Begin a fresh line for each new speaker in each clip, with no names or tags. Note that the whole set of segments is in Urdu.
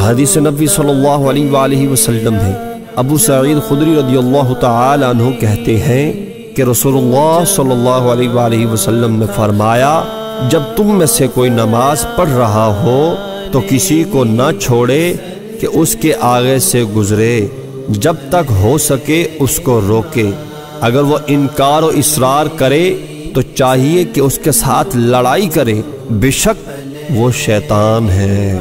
حدیث نبوی صلی اللہ علیہ وآلہ وسلم ہے، ابو سعید خدری رضی اللہ تعالی عنہ کہتے ہیں کہ رسول اللہ صلی اللہ علیہ وآلہ وسلم نے فرمایا، جب تم میں سے کوئی نماز پڑھ رہا ہو تو کسی کو نہ چھوڑے کہ اس کے آگے سے گزرے، جب تک ہو سکے اس کو روکے۔ اگر وہ انکار و اصرار کرے تو چاہیے کہ اس کے ساتھ لڑائی کرے، بے شک وہ شیطان ہے۔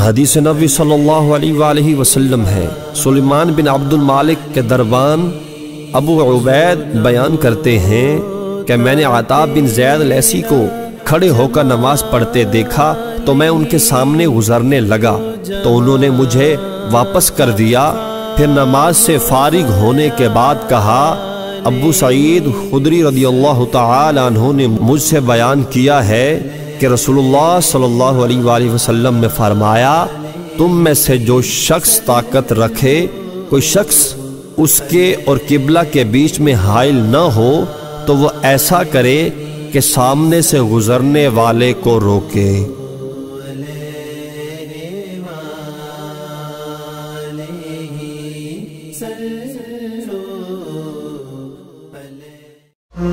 حدیث نبوی صلی اللہ علیہ وآلہ وسلم ہے، سلیمان بن عبد المالک کے دربان ابو عبید بیان کرتے ہیں کہ میں نے عطا بن زید لیسی کو کھڑے ہو کر نماز پڑھتے دیکھا تو میں ان کے سامنے گزرنے لگا تو انہوں نے مجھے واپس کر دیا۔ پھر نماز سے فارغ ہونے کے بعد کہا، ابو سعید خدری رضی اللہ تعالی عنہ نے مجھ سے بیان کیا ہے کہ رسول اللہ صلی اللہ علیہ وآلہ وسلم نے فرمایا، تم میں سے جو شخص طاقت رکھے، کوئی شخص اس کے اور قبلہ کے بیچ میں حائل نہ ہو تو وہ ایسا کرے کہ سامنے سے گزرنے والے کو روکے۔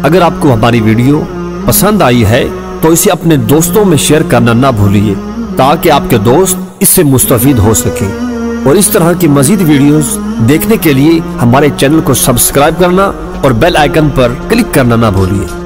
اگر آپ کو ہماری ویڈیو پسند آئی ہے تو اسے اپنے دوستوں میں شیئر کرنا نہ بھولیے تاکہ آپ کے دوست اس سے مستفید ہو سکیں، اور اس طرح کی مزید ویڈیوز دیکھنے کے لیے ہمارے چینل کو سبسکرائب کرنا اور بیل آئیکن پر کلک کرنا نہ بھولیے۔